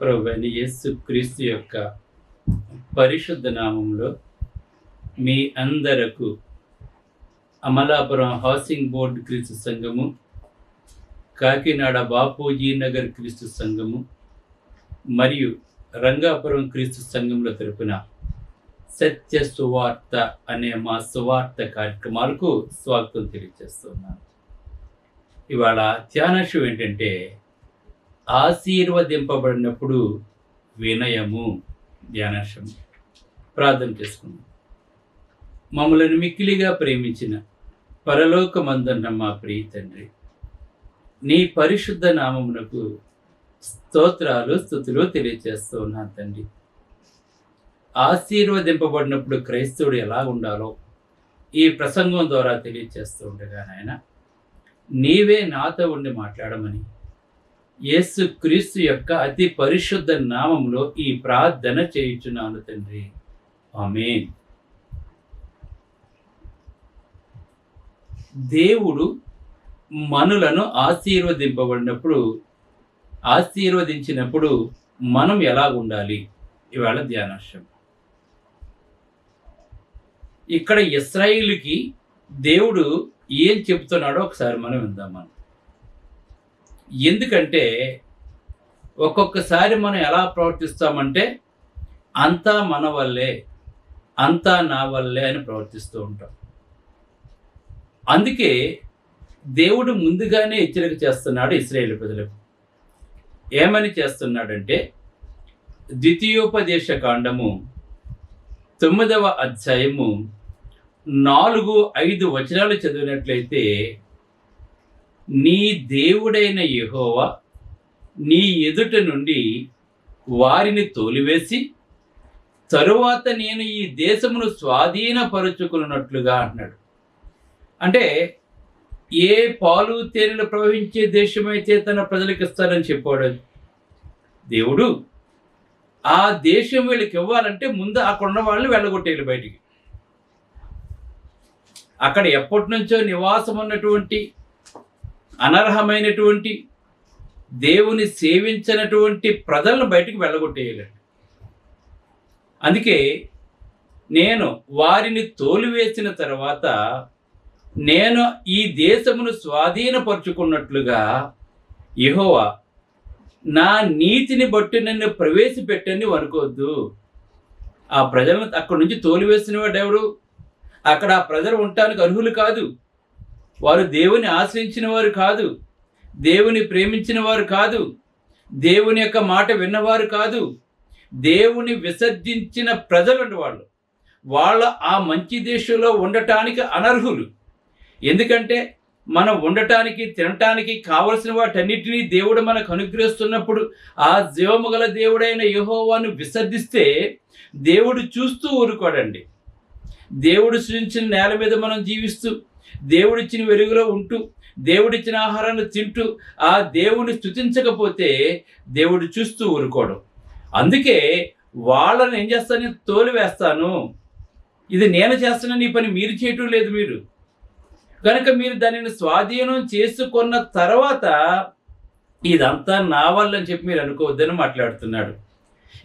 ప్రభువైన యేసు క్రీస్తు యొక్క పరిశుద్ధ నామంలో మీ అందరకు అమలాపురం హౌసింగ్ బోర్డు క్రీస్తు సంఘము, కాకినాడ బాపూజీ నగర్ క్రీస్తు సంఘము మరియు రంగాపురం క్రీస్తు సంఘంలో తరపున సత్య సువార్త అనే మా సువార్త కార్యక్రమాలకు స్వాగతం తెలియజేస్తున్నాను. ఇవాళ ధ్యానాంశం ఏంటంటే ఆశీర్వదింపబడినప్పుడు వినయము. ధ్యానాంశం ప్రార్థన చేసుకుందాం. మమ్మల్ని మిక్కిలిగా ప్రేమించిన పరలోకమందున్న మా ప్రియ తండ్రి, నీ పరిశుద్ధ నామమునకు స్తోత్రాలు స్తుతులు తెలియజేస్తూ ఉన్నాను తండ్రి. ఆశీర్వదింపబడినప్పుడు క్రైస్తవుడు ఎలా ఉండాలో ఈ ప్రసంగం ద్వారా తెలియజేస్తూ ఉండగా నాయన, నీవే నాతో ఉండి మాట్లాడమని యేసు క్రీస్తు యొక్క అతి పరిశుద్ధ నామములో ఈ ప్రార్థన చేయుచున్నాను తండ్రి. ఆమేన్. దేవుడు మనులను ఆశీర్వదించినప్పుడు మనం ఎలా ఉండాలి? ఇవాళ ధ్యానాంశం. ఇక్కడ ఇశ్రాయేలుకి దేవుడు ఏం చెప్తున్నాడో ఒకసారి మనం విందాం. ఎందుకంటే ఒక్కొక్కసారి మనం ఎలా ప్రవర్తిస్తామంటే అంతా మన వల్లే, అంతా నా వల్లే అని ప్రవర్తిస్తూ ఉంటాం. అందుకే దేవుడు ముందుగానే హెచ్చరిక చేస్తున్నాడు ఇశ్రాయేలు ప్రజలకు. ఏమని చేస్తున్నాడంటే, ద్వితీయోపదేశ కాండము 9వ అధ్యాయము 4-5 వచనాలు చదివినట్లయితే, నీ దేవుడైన యెహోవా నీ ఎదుట నుండి వారిని తోలివేసి తరువాత నేను ఈ దేశమును స్వాధీనపరుచుకున్నట్లుగా అన్నాడు. అంటే ఏ పాలు తేనెలు ప్రవహించే దేశమైతే తన ప్రజలకు ఇస్తారని చెప్పాడు దేవుడు, ఆ దేశం వీళ్ళకి ఇవ్వాలంటే ముందు అక్కడ ఉన్న వాళ్ళని వెళ్ళగొట్టేయాలి బయటికి. అక్కడ ఎప్పటి నుంచో నివాసం ఉన్నటువంటి అనర్హమైనటువంటి దేవుని సేవించినటువంటి ప్రజలను బయటికి వెళ్ళగొట్టేయాలండి. అందుకే నేను వారిని తోలివేసిన తర్వాత నేను ఈ దేశమును స్వాధీనపరుచుకున్నట్లుగా యెహోవా నా నీతిని బట్టి నన్ను ప్రవేశపెట్టని అనుకోవద్దు. ఆ ప్రజలను అక్కడి నుంచి తోలివేసిన వాడు ఎవరు? అక్కడ ఆ ప్రజలు ఉండటానికి అర్హులు కాదు. వారు దేవుని ఆశ్రయించిన వారు కాదు, దేవుని ప్రేమించిన వారు కాదు, దేవుని యొక్క మాట విన్నవారు కాదు, దేవుని విసర్జించిన ప్రజలు వాళ్ళ ఆ మంచి దేశంలో ఉండటానికి అనర్హులు. ఎందుకంటే మనం ఉండటానికి తినటానికి కావలసిన వాటన్నిటినీ దేవుడు మనకు అనుగ్రహిస్తున్నప్పుడు ఆ జీవము గల దేవుడైన యెహోవాను విసర్జిస్తే దేవుడు చూస్తూ ఊరుకోడండి. దేవుడు సృష్టించిన నేల మీద మనం జీవిస్తూ, దేవుడిచ్చిన వెలుగులో ఉంటూ, దేవుడిచ్చిన ఆహారాన్ని తింటూ ఆ దేవుని స్తుతించకపోతే దేవుడు చూస్తూ ఊరుకోవడం. అందుకే వాళ్ళని ఏం చేస్తాను? తోలివేస్తాను. ఇది నేను చేస్తున్న నీ పని మీరు చేయటం లేదు. మీరు కనుక మీరు దానిని స్వాధీనం చేసుకున్న తర్వాత ఇదంతా నా వల్ల అని చెప్పి మీరు అనుకోవద్దని మాట్లాడుతున్నాడు.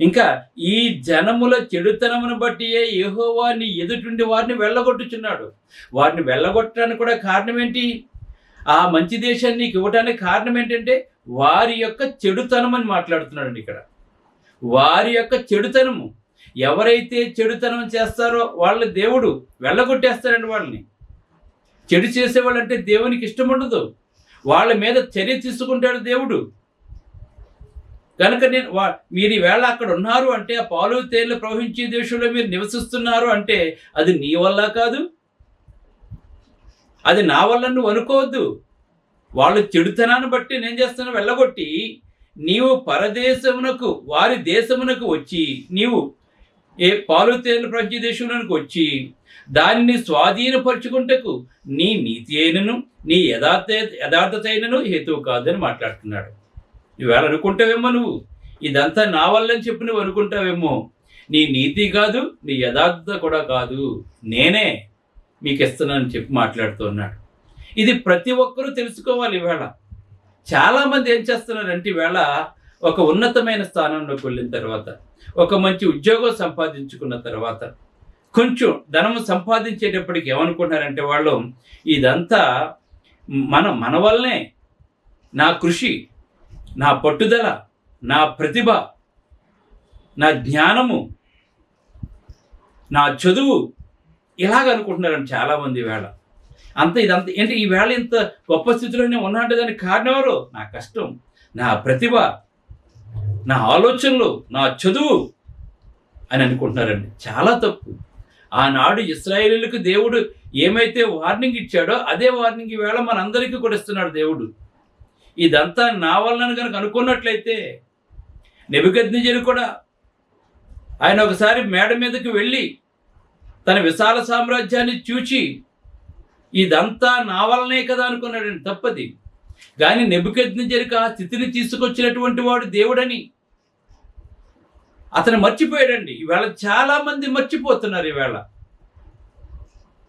ఇంకా ఈ జనముల చెడుతనమును బట్టి యెహోవా నీ ఎదుటి వారిని వెళ్ళగొట్టుచున్నాడు. వారిని వెళ్ళగొట్టడానికి కూడా కారణం ఏంటి? ఆ మంచి దేశాన్ని నీకు ఇవ్వడానికి కారణం ఏంటంటే వారి యొక్క చెడుతనం అని మాట్లాడుతున్నాడు ఇక్కడ. వారి యొక్క చెడుతనము. ఎవరైతే చెడుతనం చేస్తారో వాళ్ళ దేవుడు వెళ్ళగొట్టేస్తారండి. వాళ్ళని చెడు చేసేవాళ్ళు అంటే దేవునికి ఇష్టం ఉండదు. వాళ్ళ మీద చర్య తీసుకుంటాడు దేవుడు. కనుక మీరు ఈవేళ అక్కడ ఉన్నారు అంటే, ఆ పాలు తేనెలు ప్రవహించే దేశంలో మీరు నివసిస్తున్నారు అంటే అది నీ వల్ల కాదు, అది నా వల్ల నువ్వు అనుకోవద్దు. వాళ్ళు చెడుతనాన్ని బట్టి నేను చేస్తున్నా వెళ్ళగొట్టి నీవు పరదేశమునకు వారి దేశమునకు వచ్చి, నీవు ఏ పాలు తేనెలు ప్రవహించే దేశంలోనికి వచ్చి దానిని స్వాధీనపరుచుకుంటకు నీ నీతి అయినను నీ యథార్థత అయినను హేతువు కాదని మాట్లాడుతున్నాడు. నువ్వేళ అనుకుంటావేమో నువ్వు ఇదంతా నా వల్లని చెప్పి నువ్వు అనుకుంటావేమో. నీ నీతి కాదు, నీ యథార్థత కూడా కాదు, నేనే మీకు ఇస్తున్నానని చెప్పి మాట్లాడుతున్నాడు. ఇది ప్రతి ఒక్కరూ తెలుసుకోవాలి. ఈవేళ చాలామంది ఏం చేస్తున్నారంటే ఈవేళ ఒక ఉన్నతమైన స్థానంలోకి వెళ్ళిన తర్వాత, ఒక మంచి ఉద్యోగం సంపాదించుకున్న తర్వాత, కొంచెం ధనము సంపాదించేటప్పటికి ఏమనుకుంటున్నారంటే వాళ్ళు, ఇదంతా మన వల్లనే, నా కృషి, నా పట్టుదల, నా ప్రతిభ, నా జ్ఞానము, నా చదువు, ఇలాగ అనుకుంటున్నారండి చాలామంది వేళ. ఇదంతా ఏంటి, ఈ వేళ ఇంత గొప్ప స్థితిలోనే ఉన్నాంటే దానికి కారణం ఎవరు? నా కష్టం, నా ప్రతిభ, నా ఆలోచనలు, నా చదువు అని అనుకుంటున్నారండి. చాలా తప్పు. ఆనాడు ఇశ్రాయేలీయులకు దేవుడు ఏమైతే వార్నింగ్ ఇచ్చాడో అదే వార్నింగ్ ఈవేళ మనందరికీ కూడా ఇస్తున్నాడు దేవుడు. ఇదంతా నా వలన కనుక అనుకున్నట్లయితే, నెబుకద్నెజరు కూడా ఆయన ఒకసారి మేడ మీదకి వెళ్ళి తన విశాల సామ్రాజ్యాన్ని చూచి ఇదంతా నా వలనే కదా అనుకున్నాడండి. తప్పది. కానీ నెబుకద్నెజరుకు ఆ స్థితిని తీసుకొచ్చినటువంటి వాడు దేవుడని అతను మర్చిపోయాడండి. ఈవేళ చాలా మంది మర్చిపోతున్నారు. ఈవేళ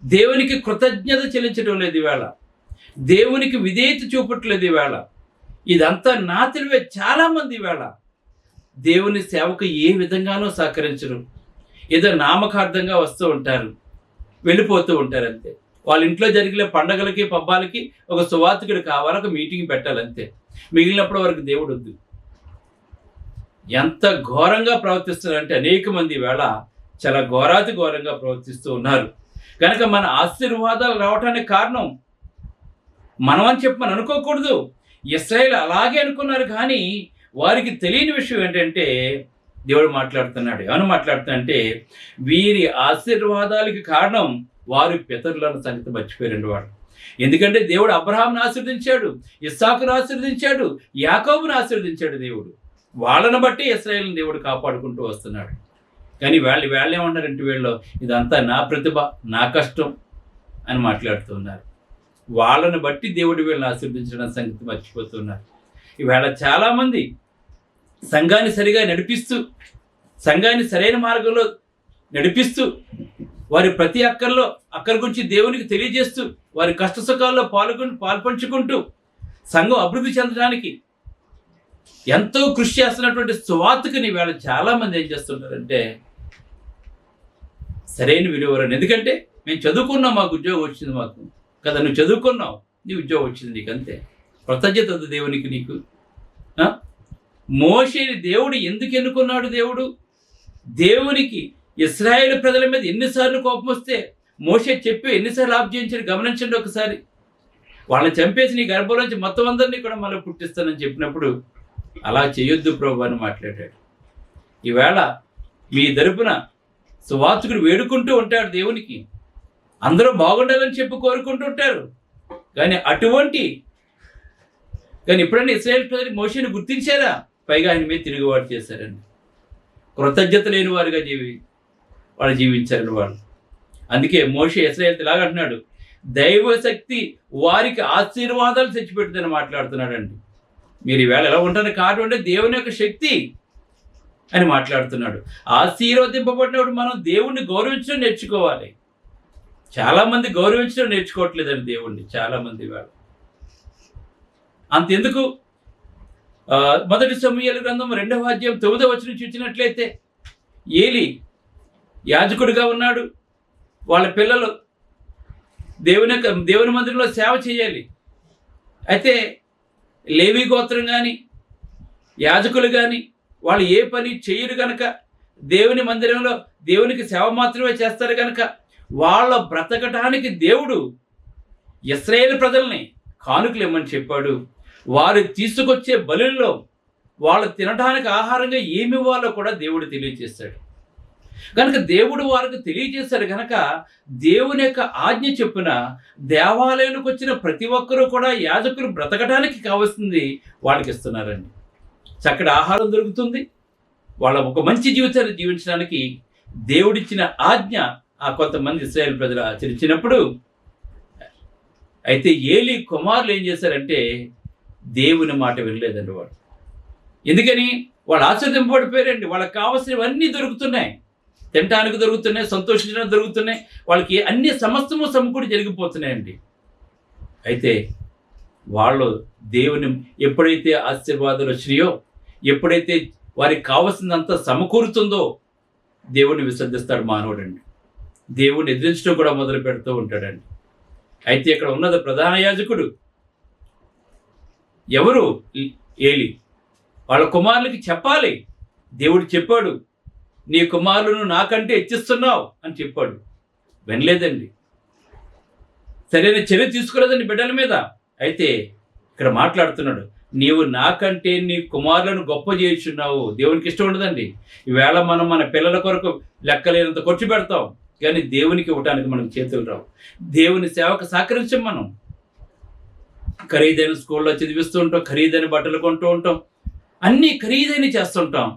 దేవునికి కృతజ్ఞత చెల్లించడం లేదు. ఈవేళ దేవునికి విధేయత చూపట్లేదు. ఈవేళ ఇదంతా నా తెలివే. చాలా మంది ఈవేళ దేవుని సేవకు ఏ విధంగానూ సహకరించరు. ఏదో నామకార్థంగా వస్తూ ఉంటారు, వెళ్ళిపోతూ ఉంటారు అంతే. వాళ్ళ ఇంట్లో జరిగే పండగలకి పబ్బాలకి ఒక సువార్తికుడు కావాలి, ఒక మీటింగ్ పెట్టాలంతే. మిగిలినప్పుడు వరకు దేవుడు వద్దు. ఎంత ఘోరంగా ప్రవర్తిస్తున్నారంటే అనేక మంది వేళ చాలా ఘోరాతి ఘోరంగా ప్రవర్తిస్తూ ఉన్నారు. కనుక మన ఆశీర్వాదాలు రావటానికి కారణం మనం అని చెప్పి మనం అనుకోకూడదు. ఇశ్రాయేలు అలాగే అనుకున్నారు. కానీ వారికి తెలియని విషయం ఏంటంటే దేవుడు మాట్లాడుతున్నాడు. ఏమని మాట్లాడుతున్నాడంటే, వీరి ఆశీర్వాదాలకి కారణం వారి పితరులను సంగతి మర్చిపోయారండి వాడు. ఎందుకంటే దేవుడు అబ్రహాంను ఆశీర్వదించాడు, ఇస్సాకును ఆశీర్వదించాడు, యాకోబును ఆశీర్వదించాడు దేవుడు. వాళ్ళను బట్టి ఇశ్రాయేలుని దేవుడు కాపాడుకుంటూ వస్తున్నాడు. కానీ వాళ్ళు ఏమన్నారంటే, వీళ్ళు ఇదంతా నా ప్రతిభ, నా కష్టం అని మాట్లాడుతున్నారు. వాళ్ళను బట్టి దేవుడు వీళ్ళని ఆశీర్వదించడం సంగతి మర్చిపోతున్నారు. ఈవేళ చాలామంది సంఘాన్ని సరిగా నడిపిస్తూ, సంఘాన్ని సరైన మార్గంలో నడిపిస్తూ, వారి ప్రతి అక్కర గురించి దేవునికి తెలియజేస్తూ, వారి కష్ట సుఖాల్లో పాల్పంచుకుంటూ సంఘం అభివృద్ధి చెందడానికి ఎంతో కృషి చేస్తున్నటువంటి సువార్తకుని వేళ చాలామంది ఏం చేస్తుంటారంటే సరైన విలువరని. ఎందుకంటే మేము చదువుకున్నాం, మాకు ఉద్యోగం వచ్చింది, మాకు కదా, నువ్వు చదువుకున్నావు, నీ ఉద్యోగం వచ్చింది, నీకు అంతే. కృతజ్ఞత దేవునికి నీకు. మోషేని దేవుడు ఎందుకు ఎన్నుకున్నాడు? దేవునికి ఇశ్రాయేలు ప్రజల మీద ఎన్నిసార్లు కోపం వస్తే మోషే చెప్పి ఎన్నిసార్లు ఆఫ్ చేయించాడు గమనించండి ఒకసారి. వాళ్ళని చంపేసి నీ గర్భంలోంచి మొత్తం అందరినీ కూడా మళ్ళీ పుట్టిస్తానని చెప్పినప్పుడు అలా చేయొద్దు ప్రభు అని మాట్లాడాడు. ఈవేళ మీ తరపున సువార్తికుడు వేడుకుంటూ ఉంటాడు దేవునికి, అందరూ బాగుండాలని చెప్పి కోరుకుంటూ ఉంటారు. కానీ ఎప్పుడైనా ఇశ్రాయేలు ప్రజలు మోషేని గుర్తించారా? పైగా ఆయన మీద తిరుగుబాటు చేశారండి. కృతజ్ఞత లేని వారుగా వాళ్ళు జీవించారని వాళ్ళు. అందుకే మోషే ఇశ్రాయేలుతో ఇలాగ అంటున్నాడు, దైవశక్తి వారికి ఆశీర్వాదాలు తెచ్చిపెట్టుదని మాట్లాడుతున్నాడండి. మీరు ఈవేళ ఎలా ఉంటారని కారణం అంటే దేవుని యొక్క శక్తి అని మాట్లాడుతున్నాడు. ఆశీర్వదింపబడినప్పుడు మనం దేవుణ్ణి గౌరవించడం నేర్చుకోవాలి. చాలామంది గౌరవించడం నేర్చుకోవట్లేదండి దేవుణ్ణి. చాలామంది వేళ అంతెందుకు, మొదటి సమూయేలు గ్రంథం 2వ అధ్యాయం 9వ వచనం చూసినట్లయితే, ఏలి యాజకుడిగా ఉన్నాడు. వాళ్ళ పిల్లలు దేవుని మందిరంలో సేవ చేయాలి. అయితే లేవి గోత్రం కానీ యాజకులు కానీ వాళ్ళు ఏ పని చేయరు కనుక, దేవుని మందిరంలో దేవునికి సేవ మాత్రమే చేస్తారు కనుక, వాళ్ళ బ్రతకటానికి దేవుడు ఇశ్రాయేలు ప్రజల్ని కానుకలు ఇమ్మని చెప్పాడు. వారు తీసుకొచ్చే బలుల్లో వాళ్ళు తినడానికి ఆహారంగా ఏమి ఇవ్వాలో కూడా దేవుడు తెలియజేశాడు. కనుక దేవుడు వారికి తెలియజేశాడు కనుక దేవుని యొక్క ఆజ్ఞ చెప్పున దేవాలయానికి వచ్చిన ప్రతి ఒక్కరూ కూడా యాజకులు బ్రతకడానికి కావాల్సింది వాళ్ళకి ఇస్తున్నారండి. చక్కటి ఆహారం దొరుకుతుంది. వాళ్ళ ఒక మంచి జీవితాన్ని జీవించడానికి దేవుడిచ్చిన ఆజ్ఞ ఆ కొంతమంది ఇశ్రాయేలు ప్రజలు ఆచరించినప్పుడు, అయితే ఏలీ కుమారులు ఏం చేశారంటే దేవుని మాట వినలేదండి వాడు. ఎందుకని? వాళ్ళు ఆశ్చర్యపడిపోయారండి. వాళ్ళకి కావాల్సినవన్నీ దొరుకుతున్నాయి, తినడానికి దొరుకుతున్నాయి, సంతోషించడానికి దొరుకుతున్నాయి, వాళ్ళకి అన్ని సమస్తము సమకూడి జరిగిపోతున్నాయండి. అయితే వాళ్ళు దేవుని ఎప్పుడైతే ఆశీర్వాదాలు వచ్చినాయో, ఎప్పుడైతే వారికి కావలసిందంతా సమకూరుతుందో దేవుణ్ణి విసర్జిస్తాడు మానవుడండి. దేవుణ్ణి ఎదిరించడం కూడా మొదలు పెడుతూ ఉంటాడండి. అయితే ఇక్కడ ఉన్నది ప్రధాన యాజకుడు ఎవరు? ఏలి. వాళ్ళ కుమారులకి చెప్పాలి. దేవుడు చెప్పాడు, నీ కుమారులను నాకంటే హెచ్చిస్తున్నావు అని చెప్పాడు. వినలేదండి, సరైన చర్య తీసుకోలేదండి బిడ్డల మీద. అయితే ఇక్కడ మాట్లాడుతున్నాడు, నీవు నాకంటే నీ కుమారులను గొప్ప చేయుచున్నావు. దేవునికి ఇష్టం ఉండదండి. ఈవేళ మనం మన పిల్లల కొరకు లెక్కలేనంత ఖర్చు పెడతాం, కానీ దేవునికి ఇవ్వటానికి మనకు చేతులు రావు. దేవుని సేవకు సహకరించాం. మనం ఖరీదైన స్కూల్లో చదివిస్తూ ఉంటాం, ఖరీదైన బట్టలు కొంటూ ఉంటాం, అన్నీ ఖరీదైన చేస్తుంటాం,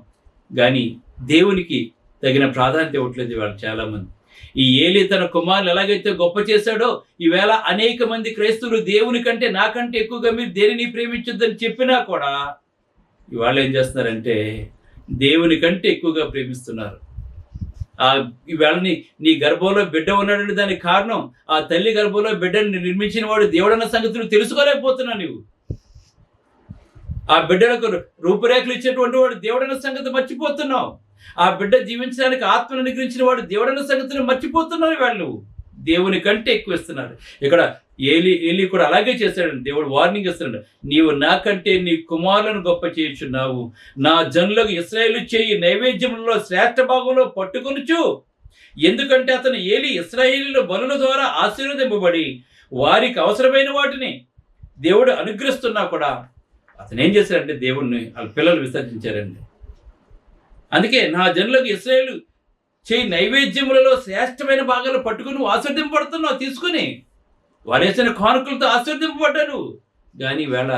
కానీ దేవునికి తగిన ప్రాధాన్యత ఇవ్వట్లేదు ఇవాళ చాలామంది. ఈ ఏలి తన కుమారులు ఎలాగైతే గొప్ప చేశాడో, ఈవేళ అనేక మంది క్రైస్తవులు దేవుని కంటే నాకంటే ఎక్కువగా మీరు దేనిని ప్రేమించొద్దని చెప్పినా కూడా ఇవాళ ఏం చేస్తున్నారంటే దేవుని కంటే ఎక్కువగా ప్రేమిస్తున్నారు. ఈవేళ నీ గర్భంలో బిడ్డ ఉన్నాడంటే దానికి కారణం ఆ తల్లి గర్భంలో బిడ్డని నిర్మించిన వాడు దేవుడన్న సంగతి నువ్వు తెలుసుకోలేకపోతున్నావు. నువ్వు ఆ బిడ్డలకు రూపురేఖలు ఇచ్చేటువంటి వాడు దేవుడన్న సంగతి మర్చిపోతున్నావు. ఆ బిడ్డ జీవించడానికి ఆత్మను అనుగ్రహించిన వాడు దేవుడన్న సంగతిని మర్చిపోతున్నావు. వాళ్ళు దేవుని కంటే ఎక్కువ ఇస్తున్నారు. ఇక్కడ ఏలి కూడా అలాగే చేశాడు. దేవుడు వార్నింగ్ ఇస్తున్నాడు, నీవు నాకంటే నీ కుమారులను గొప్ప చేయుచున్నావు. నా జనులకు ఇశ్రాయేలు చేయి నైవేద్యములలో శ్రేష్ఠ భాగంలో పట్టుకొనుచు. ఎందుకంటే అతను ఏలి ఇశ్రాయేలీయుల బలుల ద్వారా ఆశీర్వదింపబడి వారికి అవసరమైన వాటిని దేవుడు అనుగ్రహిస్తున్నా కూడా అతను ఏం చేశాడంటే దేవుణ్ణి వాళ్ళ పిల్లలు విసర్జించారండి. అందుకే నా జనులకు ఇశ్రాయేలు చేయి నైవేద్యములలో శ్రేష్టమైన భాగాలు పట్టుకుని నువ్వు ఆశీర్వదింపబడుతున్నావు. తీసుకుని వారు వేసిన కానుకలతో ఆశీర్వదింపబడ్డారు. కానీ వేళ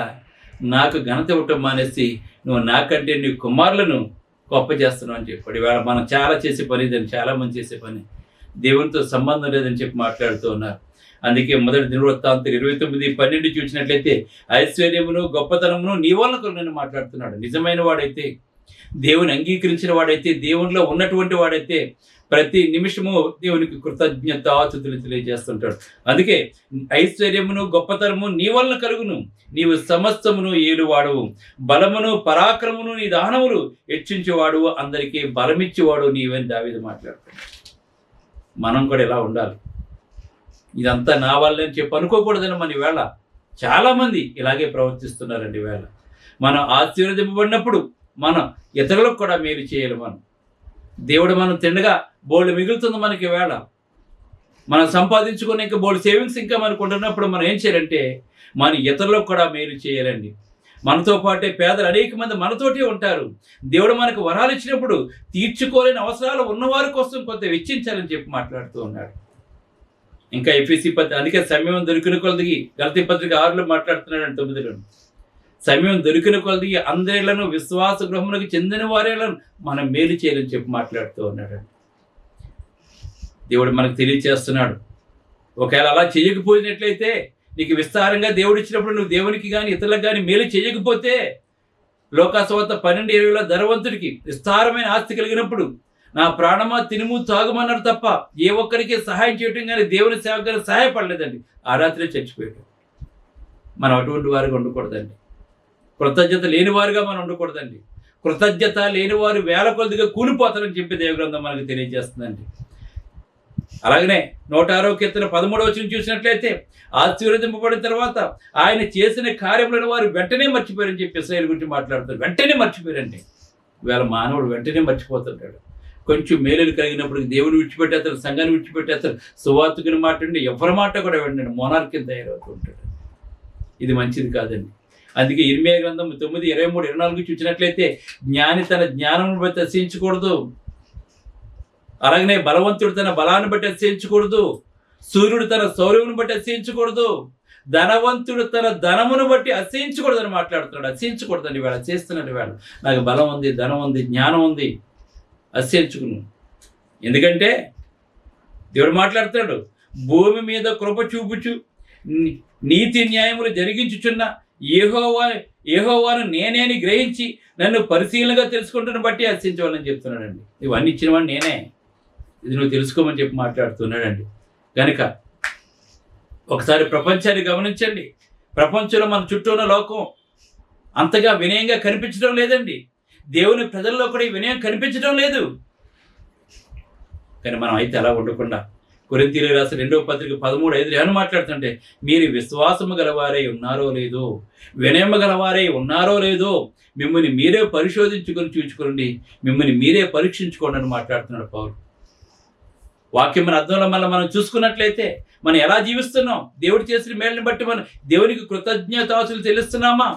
నాకు ఘనత ఇవ్వటం మానేసి నువ్వు నాకంటే నీ కుమారులను గొప్ప చేస్తున్నావు అని చెప్పాడు. ఇవాళ మనం చాలా చేసే పని ఇదని, చాలా మంది చేసే పని దేవునితో సంబంధం లేదని చెప్పి మాట్లాడుతూ ఉన్నారు. అందుకే మొదటి దినవృత్తాంతం 29:12 చూసినట్లయితే ఐశ్వర్యమును గొప్పతనమును నీ వలన కొనని మాట్లాడుతున్నాడు. నిజమైన వాడైతే, దేవుని అంగీకరించిన వాడైతే, దేవునిలో ఉన్నటువంటి వాడైతే ప్రతి నిమిషము దేవునికి కృతజ్ఞతాస్తుతులు తెలియజేస్తుంటాడు. అందుకే ఐశ్వర్యమును గొప్పతనము నీ వలన కలుగును, నీవు సమస్తమును ఏలువాడు, బలమును పరాక్రమును నీ దానములు హెచ్చించేవాడు, అందరికీ బలమిచ్చేవాడు నీవని దావీదు మాట్లాడుతున్నాడు. మనం కూడా ఇలా ఉండాలి. ఇదంతా నా వల్లే అని చెప్పి అనుకోకూడదని మన ఈవేళ చాలామంది ఇలాగే ప్రవర్తిస్తున్నారండి. ఈవేళ మనం ఆశీర్వదింపబడినప్పుడు మనం ఇతరులకు కూడా మేలు చేయాలి. దేవుడు మనం తిండగా బోల్డ్ మిగులుతుంది మనకి. ఈవేళ మనం సంపాదించుకునే ఇంకా బోల్డ్ సేవింగ్స్ ఇంకా మనకు ఉంటున్నప్పుడు మనం ఏం చేయాలంటే మన ఇతరులకు కూడా మేలు చేయాలండి. మనతో పాటే పేదలు అనేక మంది మనతోటే ఉంటారు. దేవుడు మనకు వరాలు ఇచ్చినప్పుడు తీర్చుకోలేని అవసరాలు ఉన్నవారి కోసం కొంత వెచ్చించాలని చెప్పి మాట్లాడుతూ ఉన్నాడు. ఇంకా ఎఫెసీ అందుకే సమయం దొరికిన కొలదికి గలతీ పత్రిక 6లో మాట్లాడుతున్నాడు 9లో. సమయం దొరికిన కొలది అందరిలను విశ్వాస గృహములకు చెందిన వారేలను మనం మేలు చేయాలని చెప్పి మాట్లాడుతూ ఉన్నాడు. దేవుడు మనకు తెలియచేస్తున్నాడు, ఒకవేళ అలా చేయకపోయినట్లయితే, నీకు విస్తారంగా దేవుడు ఇచ్చినప్పుడు నువ్వు దేవునికి కానీ ఇతరులకు కానీ మేలు చేయకపోతే, లోకాసువార్త 12:20లో ధనవంతుడికి విస్తారమైన ఆస్తి కలిగినప్పుడు నా ప్రాణమా తినుము తాగుమన్నారు తప్ప ఏ ఒక్కరికి సహాయం చేయటం కానీ దేవుని సేవ కానీ సహాయపడలేదండి. ఆ రాత్రి చచ్చిపోయాడు. మనం అటువంటి వారిగా ఉండకూడదండి. కృతజ్ఞత లేని వారుగా మనం ఉండకూడదండి. కృతజ్ఞత లేని వారు వేల కొద్దిగా కూలిపోతారని చెప్పి దేవగ్రంథం మనకు తెలియజేస్తుందండి. అలాగనే 106వ కీర్తన 13వ వచనం చూసినట్లయితే, ఆశీర్వదింపబడిన తర్వాత ఆయన చేసిన కార్యములను వారు వెంటనే మర్చిపోయారని చెప్పి ఇశ్రాయేలు గురించి మాట్లాడుతారు. వెంటనే మర్చిపోయారండి. ఇవాళ మానవుడు వెంటనే మర్చిపోతుంటాడు. కొంచెం మేలులు కలిగినప్పుడు దేవుని విడిచిపెట్టేస్తారు, సంఘాన్ని విడిచిపెట్టేస్తారు, సువార్తికుని మాట్లాడి ఎవరి మాట కూడా వెంటనే మోనార్కి తయారవుతూ ఉంటాడు. ఇది మంచిది కాదండి. అందుకే ఇర్మియా గ్రంథం 9:23-24 చూసినట్లయితే, జ్ఞాని తన జ్ఞానమును బట్టి అతిశయించకూడదు, అలాగనే బలవంతుడు తన బలాన్ని బట్టి అతిశయించకూడదు, సూర్యుడు తన సౌర్యమును బట్టి అతిశయించకూడదు, ధనవంతుడు తన ధనమును బట్టి అతిశయించకూడదని మాట్లాడుతున్నాడు. అతిశయించకూడదండి. వేళ చేస్తున్నాడు. వేళ నాకు బలం ఉంది, ధనం ఉంది, జ్ఞానం ఉంది, అతిశయించుకును. ఎందుకంటే దేవుడు మాట్లాడుతాడు, భూమి మీద కృప చూపుచు నీతి న్యాయములు జరిగించుచున్న యెహోవాను నేనేని గ్రహించి నన్ను పరిశీలనగా తెలుసుకుంటున్న బట్టి అతిశయించవాలని చెప్తున్నాడండి. ఇవన్నీ ఇచ్చినవాడు నేనే, ఇది నువ్వు తెలుసుకోమని చెప్పి మాట్లాడుతున్నాడండి. కనుక ఒకసారి ప్రపంచాన్ని గమనించండి. ప్రపంచంలో మన చుట్టూ ఉన్న లోకం అంతగా వినయంగా కనిపించడం లేదండి. దేవుని ప్రజల్లో కూడా ఈ వినయం కనిపించడం లేదు. కానీ మనం అయితే అలా ఉండకుండా కొరింథీయులకు రాసిన 2వ పత్రిక 13:5 ఏమని మాట్లాడుతుంటే, మీరు విశ్వాసము గలవారై ఉన్నారో లేదో, వినయము గలవారై ఉన్నారో లేదో మిమ్మల్ని మీరే పరిశోధించుకొని చూచుకోండి, మిమ్మల్ని మీరే పరీక్షించుకోండి అని మాట్లాడుతున్నాడు పౌలు. వాక్యం మన అర్థంలో మనం చూసుకున్నట్లయితే మనం ఎలా జీవిస్తున్నాం, దేవుడు చేసిన మేలుని బట్టి మనం దేవునికి కృతజ్ఞతాస్తుతులు చెల్లిస్తున్నామా,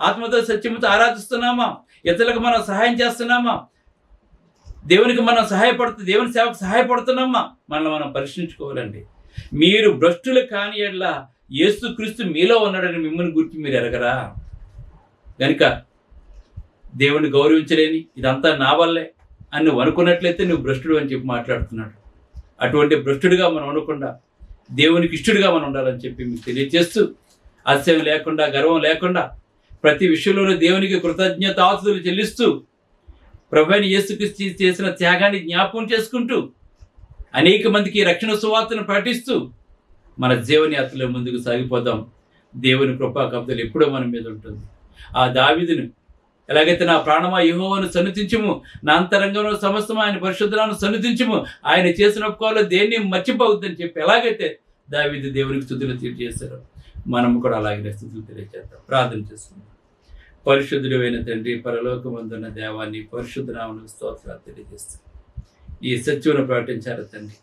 ఆత్మతో సత్యముతో ఆరాధిస్తున్నామా, ఇతరులకు మనం సహాయం చేస్తున్నామా, దేవునికి మనం దేవుని సేవకు సహాయపడుతున్నామా, మనల్ని మనం పరీక్షించుకోవాలండి. మీరు భ్రష్టులు కాని యెడల యేసుక్రీస్తు మీలో ఉన్నాడని మిమ్మల్ని గురించి మీరు ఎరగరా? కనుక దేవుని గౌరవించలేని ఇదంతా నా వల్లే అని నువ్వు అనుకున్నట్లయితే నువ్వు భ్రష్టుడు అని చెప్పి మాట్లాడుతున్నాడు. అటువంటి భ్రష్టుడిగా మనం ఉండకుండా దేవునికి ఇష్టడుగా మనం ఉండాలని చెప్పి మీకు తెలియజేస్తూ, అసహ్యం లేకుండా, గర్వం లేకుండా ప్రతి విషయంలోనూ దేవునికి కృతజ్ఞతాస్తుతులు చెల్లిస్తూ, ప్రభువైన యేసుక్రీస్తు చేసిన త్యాగాన్ని జ్ఞాపకం చేసుకుంటూ, అనేక మందికి రక్షణ సువార్తను ప్రకటిస్తూ మన జీవనయాత్రలో ముందుకు సాగిపోదాం. దేవుని కృపా కబ్జలు ఎప్పుడూ మన మీద ఉంటుంది. ఆ దావీదును ఎలాగైతే నా ప్రాణమా యెహోవాను సన్నుతించుము, నా అంతరంగంలో సమస్తము ఆయన పరిశుద్ధనామమును సన్నుతించుము, ఆయన చేసిన ఉపకారాలు దేన్ని మర్చిపోవద్దని చెప్పి ఎలాగైతే దావీదు దేవునికి స్తుతులు తెలియజేశారో మనము కూడా అలాగే స్తుతులు తెలియజేద్దాం. ప్రార్థన చేసుకుందాం. పరిశుద్ధుడు అయిన తండ్రి, పరలోకమందున్న దేవాన్ని పరిశుద్ధ నామమునకు స్తోత్రాలు తెలియజేస్తాం. ఈ సత్యమును ప్రకటించారు తండ్రి.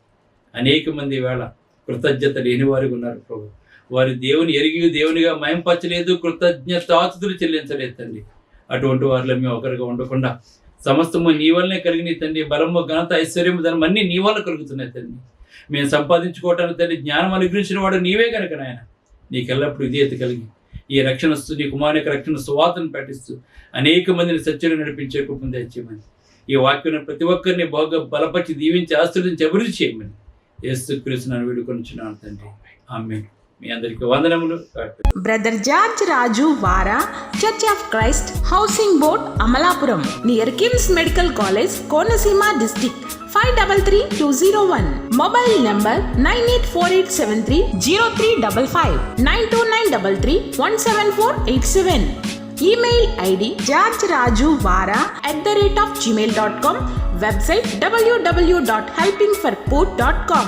అనేక మంది వేళ కృతజ్ఞత లేని వారికి ఉన్నారు ప్రభు. వారి దేవుని ఎరిగి దేవునిగా మయంపరచలేదు, కృతజ్ఞతాస్తుతులు చెల్లించలేదు తండ్రి. అటువంటి వారిలో మేము ఒకరిగా ఉండకుండా సమస్తము నీ వల్లనే కలిగిన తండ్రి. బలము, ఘనత, ఐశ్వర్యము, ధనం అన్నీ నీ వల్ల కలుగుతున్నాయి తండ్రి. మేము సంపాదించుకోవటానికి తండ్రి జ్ఞానం అనుగ్రహించిన వాడు నీవే కనుక నాయన, నీకెల్లప్పుడు విధేయత కలిగి ఈ రక్షణ నీ కుమారుని రక్షణ సువార్తను ప్రకటిస్తూ అనేక మందిని సత్యంలో నడిపించే కృపను దయచేయమని, ఈ వాక్యం ప్రతి ఒక్కరిని బాగా బలపరిచి దీవించి ఆశీర్వదించి అభివృద్ధి చేయమని యేసుక్రీస్తును వేడుకొనుచున్నాను తండ్రి. ఆమేన్. మీ అందరికీ వందనములు. బ్రదర్ జార్జ్ రాజు వారా, church of Christ, housing board, Amalapuram, near KIMS medical college, Konaseema district, 533201. Mobile number 9848730355, 92933174174. Email ID georgerajuvara@gmail.com. Website www.helpingforpoor.com.